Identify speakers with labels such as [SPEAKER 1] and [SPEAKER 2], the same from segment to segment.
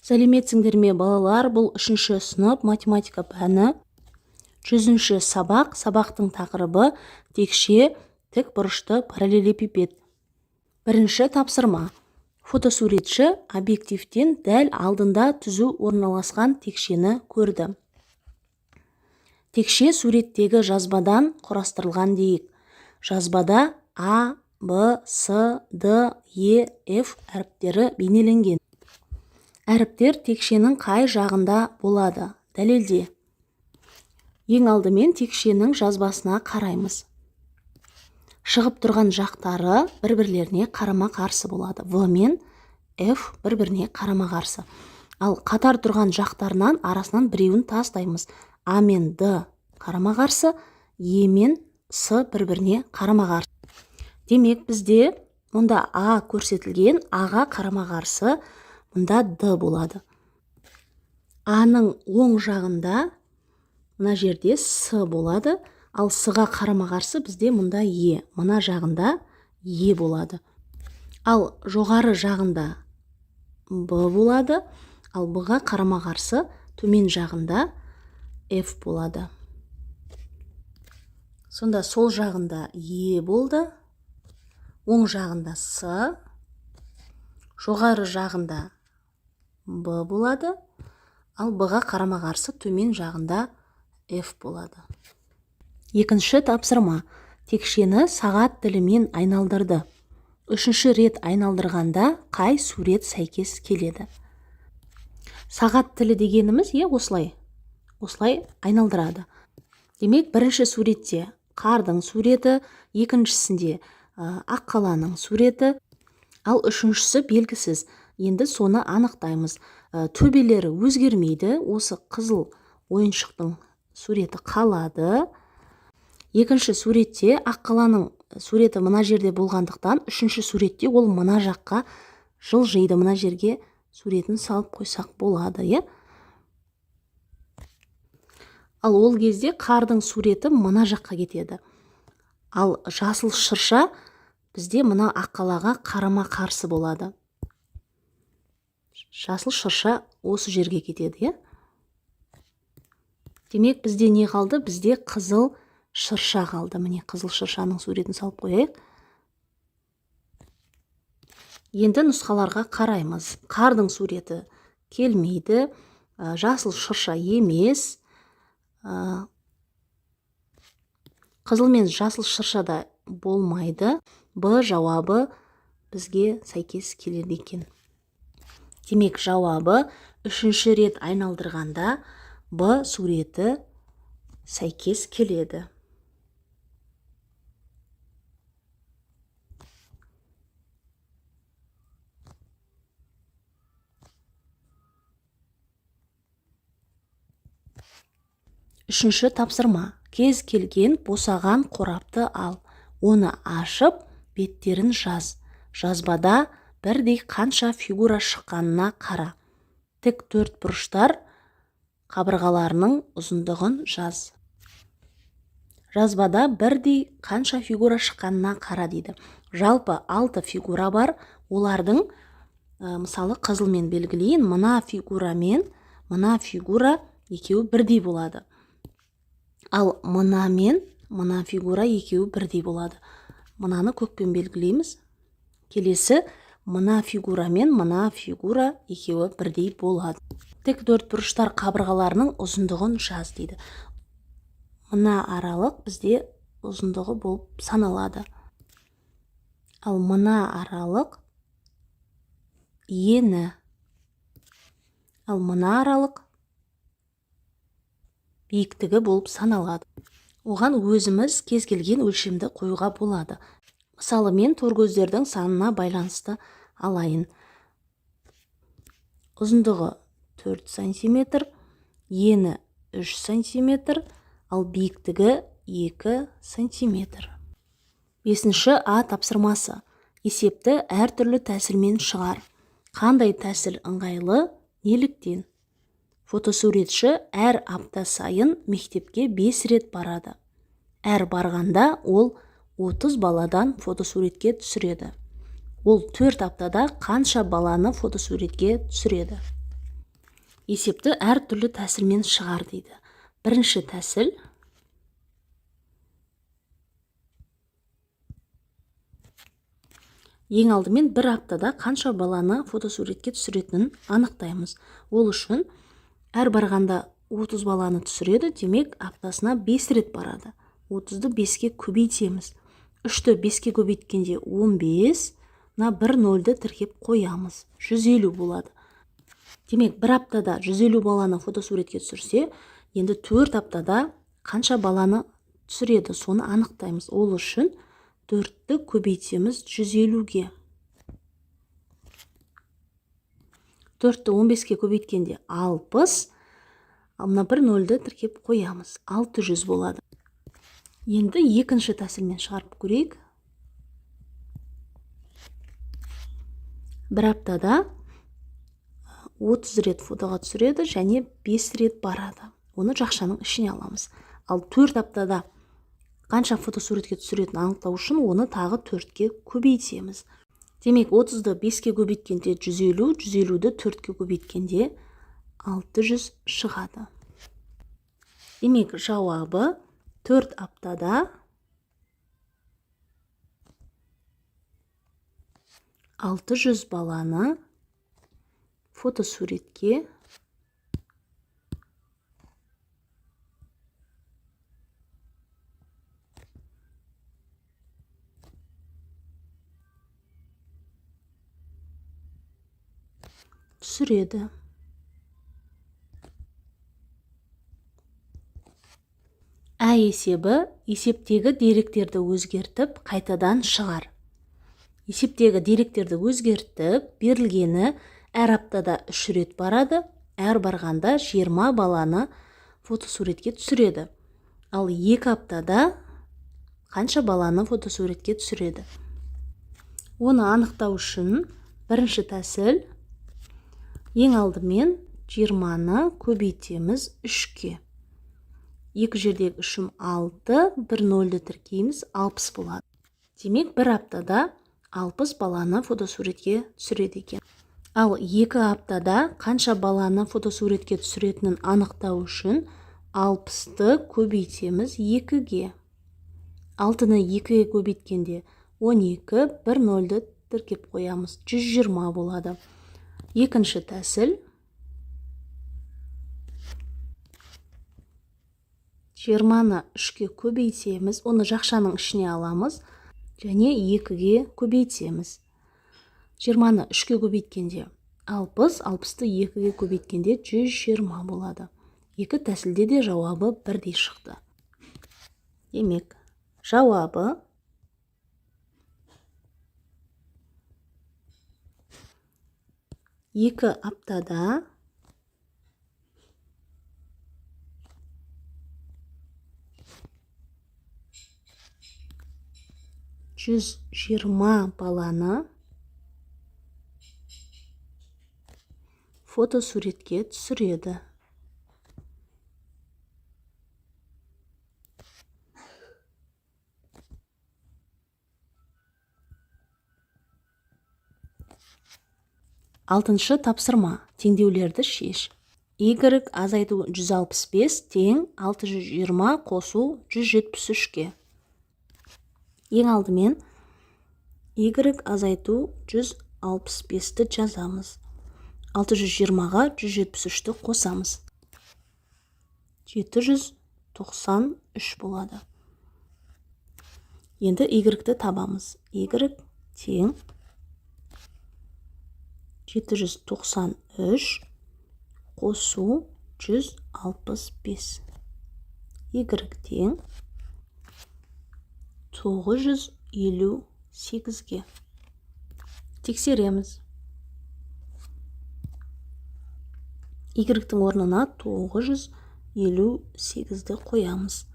[SPEAKER 1] Сәлеметсіңдер ме балалар, бұл 3-ші сынып математика пәні 100-ші сабақ. Сабақтың тақырыбы текше тік бұрышты параллелепипед. Бірінші тапсырма. Фотосуретші объективтен дәл алдында түзу орналасқан текшені көрді. Текше суреттегі жазбадан құрастырылған дейік. Жазбада А, Б, С, Д, Е, Ф әріптері бейнеленген. Әріптер текшенің қай жағында болады? Дәлелде. Ең алдымен текшенің жазбасына қараймыз. Шығып тұрған жақтары бір-бірлеріне қарама-қарсы болады. В мен F бір-біріне қарама-қарсы. Ал қатар тұрған жақтарынан арасынан біреуін тастаймыз. А мен Д қарама-қарсы, Е мен С бір-біріне қарама-қарсы. Демек бізде мұнда А көрсетілген, Аға қарама-қарсы, мұнда Д болады. Аның оң жағында мына жерде С болады, ал С-ға қарама-қарсы бізде мұнда Е. Мына жағында Е болады. Ал жоғары жағында Б болады, ал Б-ға қарама-қарсы төмен жағында F болады. Сонда сол жағында Е болды, оң жағында С, жоғары жағында Б болады, ал Б-ға қарама-қарсы төмен жағында F болады. Екінші тапсырма. Текшені сағат тілімен айналдырды. 3-ші рет айналдырғанда қай сурет сәйкес келеді? Сағат тілі дегеніміз осылай айналдырады. Демек, бірінші суретте қардың суреті, екіншісінде ақ қаланың суреті, ал үшіншісі белгісіз. Енді соны анықтаймыз. Төбелері өзгермейді. Осы қызыл ойыншықтың суреті қалады. Екінші суретте ақ қаланың суреті мына жерде болғандықтан, үшінші суретте ол мына жаққа жылжиды. Мына жерге суретін салып қойсақ болады, Ал ол кезде қардың суреті мына жаққа кетеді. Ал жасыл шырша бізде мына ақ қалаға қарама-қарсы болады. Жасыл шырша осы жерге кетеді, Демек, бізде не қалды? Бізде қызыл шырша қалды. Міне, қызыл шыршаның суретін салып қояйық. Енді нұсқаларға қараймыз. Қардың суреті келмейді, жасыл шырша емес, қызыл мен жасыл шыршада болмайды. Б жауабы бізге сәйкес келеді екен. Демек, жауабы 3-ші рет айналдырғанда Б суреті сәйкес келеді. Үшінші тапсырма. Кез келген босаған қорапты ал. Оны ашып, беттерін жаз. Жазбада бірдей қанша фигура шыққанына қара. Тік төрт бұрыштар қабырғаларының ұзындығын жаз. Жазбада бірдей қанша фигура шыққанына қара дейді. Жалпы 6 фигура бар. Олардың мысалы қызылмен белгілейін. Мына фигура мен мына фигура екеуі бірдей болады. Ал мына мен мына фигура екеуі бірдей болады. Мынаны көкпен белгілейміз. Келесі мына фигура мен мына фигура екеуі бірдей болады. Тік төрт бұрыштар қабырғаларының ұзындығын жаз дейді. Мына аралық бізде ұзындығы болып саналады. Ал мына аралық ені. Ал мына аралық биіктігі болып саналады. Оған өзіміз кез келген өлшемді қоюға болады. Мысалы, мен торкөздердің санына байланысты алайын. Ұзындығы 4 см, ені 3 см, ал биіктігі 2 см. 5-ші А тапсырмасы. Есепті әртүрлі тәсілмен шығар. Қандай тәсіл ыңғайлы? Неліктен? Фотосуретші әр апта сайын мектепке 5 рет барады. Әр барғанда ол 30 баладан фотосуретке түсіреді. Ол 4 аптада қанша баланы фотосуретке түсіреді? Есепті әр түрлі тәсілмен шығар дейді. Бірінші тәсіл: ең алдымен бір аптада қанша баланы фотосуретке түсіретінін анықтаймыз. Ол үшін әр барғанда 30 баланы түсіреді, демек аптасына 5 рет барады. 30-ды 5-ке көбейтеміз. 3-ті 5-ке көбейткенде 15, бір нөлді тіркеп қоямыз. 150 болады. Демек, бір аптада 150 баланы фотосуретке түсірсе, енді 4 аптада қанша баланы түсіреді, соны анықтаймыз. Ол үшін 4-ті көбейтеміз 150-ге. 4-ті 15-ке көбейткенде 60, бір нөлді тіркеп қоямыз. 600 болады. Енді екінші тәсілмен шығарып көрейік. Бір аптада 30 рет фотоға түсіреді және 5 рет барады. Оны жақшаның ішіне аламыз. Ал 4 аптада қанша фотосуретке түсіретін анықтау үшін оны тағы 4-ке көбейтеміз. Демек, 30-ды 5-ке көбейткенде 150, 150-ді 4-ке көбейткенде 600 шығады. Демек, жауабы 4 аптада 600 баланы фотосуретке түсіреді. Ә есебі: есептегі деректерді өзгертіп, қайтадан шығар. Есептегі деректерді өзгертіп, берілгені әр аптада 3 рет барады, әр барғанда 20 баланы фотосуретке түсіреді. Ал 2 аптада қанша баланы фотосуретке түсіреді? Оны анықтау үшін бірінші тәсіл: ең алдымен 20-ны көбейтеміз 3-ке. 2 жердегі 3-ім 6, бір нөлді тіркейміз, 60 болады. Демек, бір аптада 60 баланы фотосуретке түсіреді екен. Ал 2 аптада қанша баланы фотосуретке түсіретінін анықтау үшін 60-ты көбейтеміз 2-ге. 6-ны 2-ге көбейткенде 12, бір нөлді тіркеп қоямыз, 120 болады. Екінші тәсіл: 20-ны 3-ке көбейтеміз, оны жақшаның ішіне аламыз және 2-ге көбейтеміз. 20-ны 3-ке көбейткенде 60, 60-ты 2-ге көбейткенде 120 болады. Екі тәсілде де жауабы бірдей шықты. Демек, жауабы 2 аптада 120 баланы фотосуретке түсіреді. Алтыншы тапсырма: теңдеулерді шеш. Y азайту 165 тең 620 қосу 173-ке. Ең алдымен Y азайту 165-ті жазамыз. 620-ға 173-ті қосамыз. 793 болады. Енді Y-ті табамыз. Y тең 793 қосу 165. Y тең 958-ге. Тексереміз. Y-тің орнына 958-ді қоямыз.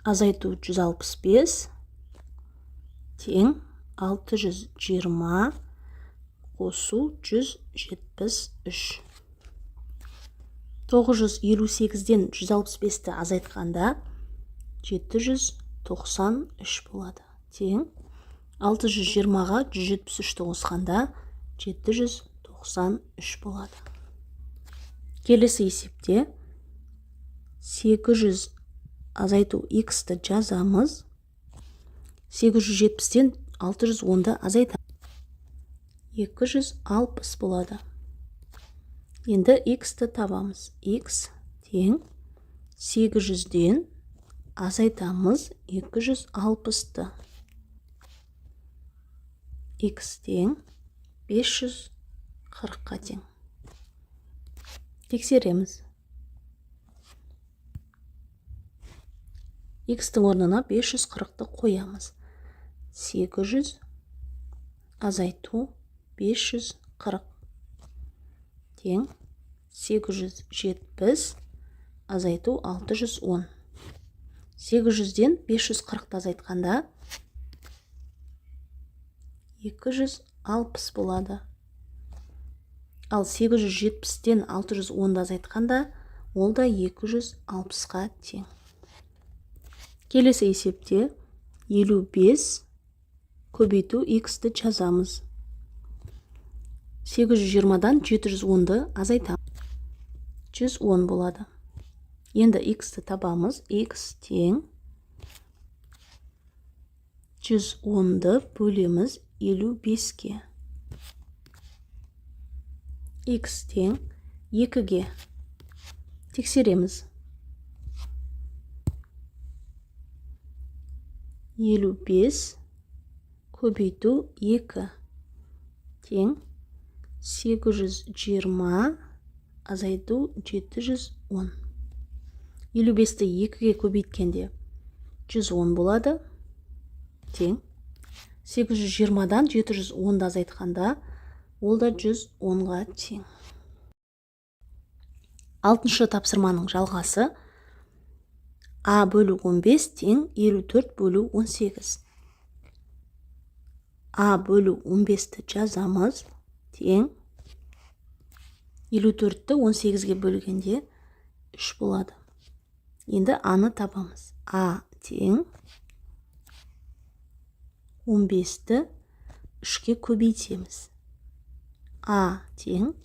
[SPEAKER 1] Азайту 165 тең 620 қосу 173. 958-ден 165-ті азайтқанда 793 болады. Тең 620-ға 173-ті қосқанда 793 болады. Келесі есепте 800 азайту x-ті жазамыз. 870-тен 610-ды азайтамыз. 260 болады. Енді x-ті табамыз. X тең 800-ден азайтамыз 260-ты. X тең 540-қа тең. Тексереміз. X-тің орнына 540-ты қоямыз. 800 азайту 540 тең 870 азайту 610. 800-ден 540-ты азайтқанда 260 болады. Ал 870-тен 610-ды азайтқанда ол да 260-қа тең. Келесі есепте 55 көбейту x-ті жазамыз. 820-дан 710-ды азайтамыз. 110 болады. Енді x-ті табамыз. X тең 110-ды бөлеміз 55-ке. X тең 2-ге. Тексереміз. 55 көбейту 2 тең 820 азайту 710. 55-ті 2-ге көбейткенде 110 болады. Тең 820-дан 710-ды азайтқанда ол да 110-ға тең. 6-шы тапсырманың жалғасы. А бөлу 15 тең 54 бөлу 18. А бөлу 15-ті жазамыз. Тең 54-ті 18-ге бөлгенде 3 болады. Енді аны табамыз. А тең 15-ті 3-ке көбейтеміз. А тең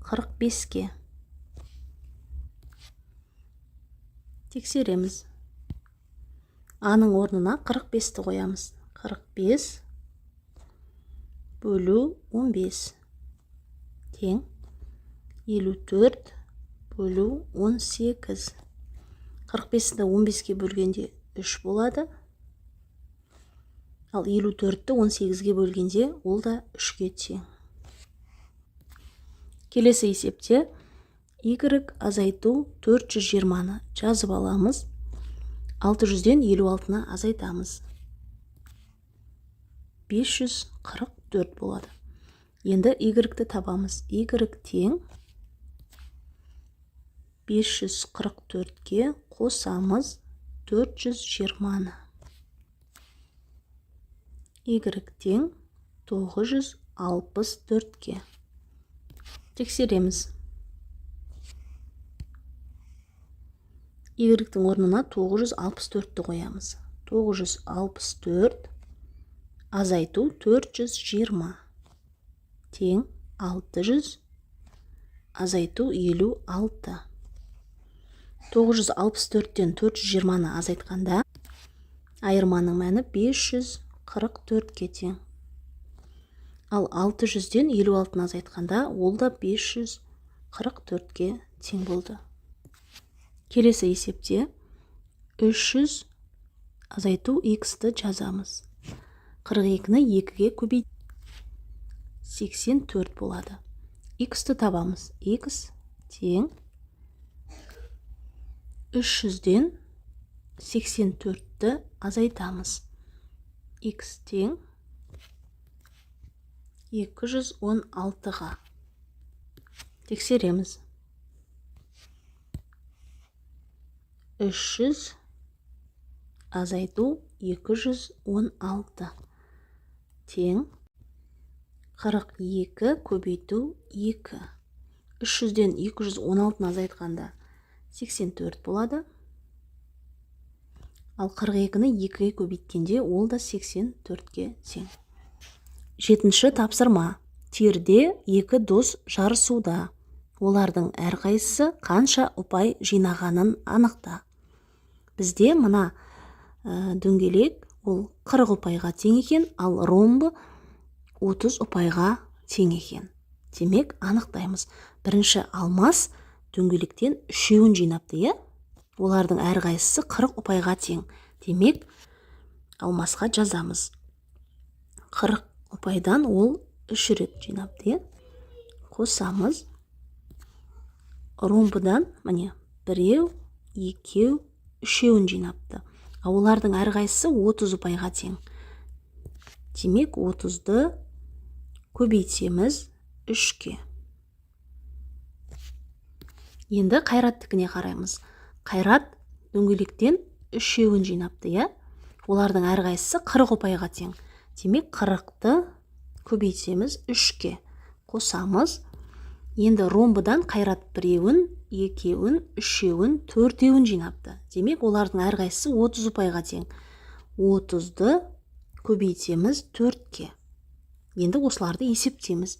[SPEAKER 1] 45-ке. Тексереміз. Аның орнына 45-ті қоямыз. 45 бөлу 15 тең 54 бөлу 18. 45-ті 15-ке бөлгенде 3 болады. Ал 54-ті 18-ге бөлгенде ол да 3-ке тең. Келесі есепте y азайту 420-ны жазып аламыз. 600-ден 56-ны азайтамыз. 544 болады. Енді y-ті табамыз. Y тең 544-ке қосамыз 420-ны. Y тең 964-ке. Тексереміз. Y-тің орнына 964-ті қоямыз. 964 азайту 420 тең 600 азайту 56. 964-тен 420-ны азайтқанда айырманың мәні 544-ке тең. Ал 600-ден 56-ны азайтқанда ол да 544-ке тең болды. Келесі есепте 300 азайту x-ті жазамыз. 42-ні 2-ге көбейт 84 болады. X-ті табамыз. X тең 300-ден 84-ті азайтамыз. X тең 216-ға. Тексереміз. 300 азайту 216 тең 42 көбейту 2. 300-ден 216-ны азайтқанда 84 болады. Ал 42-ні 2-ге көбейткенде ол да 84-ке тең. 7-ші тапсырма. Терде 2 дос жарысуда. олардың әрқайсысы қанша ұпай жинағанын анықта. Бізде мына дөңгелек ол 40 ұпайға тең екен, ал ромбы 30 ұпайға тең екен. Демек, анықтаймыз. Бірінші алмас дөңгелектен үшеуін жинапты, олардың әрқайсысы 40 ұпайға тең. Демек, алмасқа жазамыз. 40 ұпайдан ол 3 рет жинапты, қосамыз. Ромбыдан міне 1, 2, 3 жинапты. Олардың әрқайсысы 30 ұпайға тең. Демек, 30-ды көбейтеміз 3-ке. Енді Қайраттікіне қараймыз. Қайрат дөңгелектен 3 жинапты, олардың әрқайсысы 40 ұпайға тең. Демек, 40-ты көбейтеміз 3-ке. Қосамыз. Енді ромбыдан Қайрат 1, 2, 3, 4 жинапты. Демек, олардың әрқайсысы 30 ұпайға тең. 30-ды көбейтеміз 4-ке. Енді осыларды есептеміз.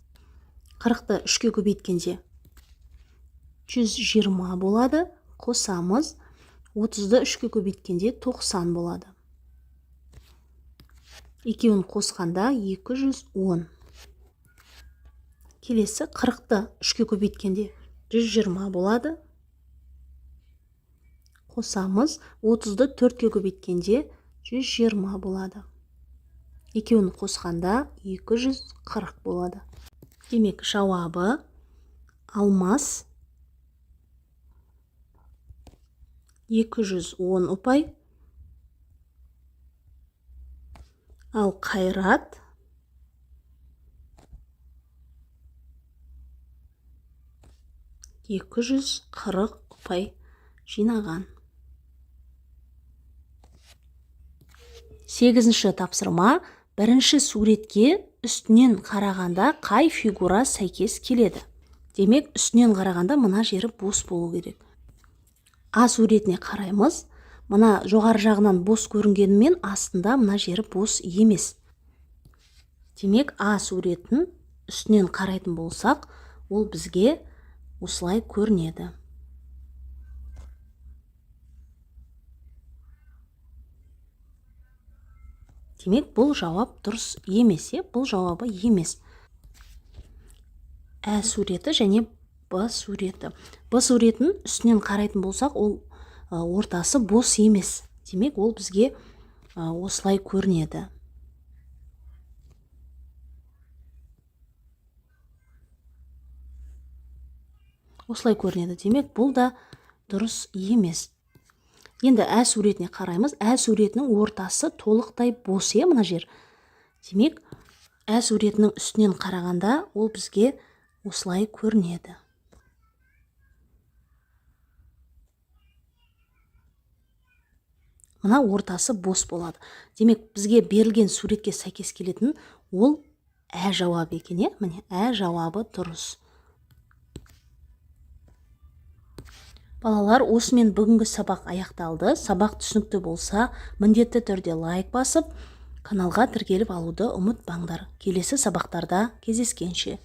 [SPEAKER 1] 40-ты 3-ке көбейткенде 120 болады. Қосамыз. 30-ды 3-ке көбейткенде 90 болады. Екеуін қосқанда 210. Келесі 40-ты 3-ке көбейткенде 120 болады. Қосамыз. 30-ды 4-ке көбейткенде 120 болады. Екеуін қосқанда 240 болады. Демек, жауабы алмас 210 ұпай, ал Қайрат 240 ұпай жинаған. 8-ші тапсырма. Бірінші суретке үстінен қарағанда қай фигура сәйкес келеді? Демек, үстінен қарағанда мына жері бос болу керек. А суретіне қараймыз. Мына жоғары жағынан бос көрінгенімен астында мына жері бос емес. Демек, А суретін үстінен қарайтын болсақ, ол бізге осылай көрінеді. Демек, бұл жауап дұрыс емес, бұл жауабы емес. Ә суреті және Б суреті. Б суретін үстінен қарайтын болсақ, ол ортасы бос емес. Демек, ол бізге осылай көрінеді. Осылай көрінеді. Демек, бұл да дұрыс емес. Енді Ә суретіне қараймыз. Ә суретінің ортасы толықтай бос, мына жер. Демек, Ә суретінің үстінен қарағанда ол бізге осылай көрінеді. Мына ортасы бос болады. Демек, бізге берілген суретке сәйкес келетін ол Ә жауабы екен, міне, Ә жауабы дұрыс. Балалар, осымен бүгінгі сабақ аяқталды. Сабақ түсінікті болса, міндетті түрде лайк басып, каналға тіркеліп алуды ұмытпаңдар. Келесі сабақтарда кездескенше.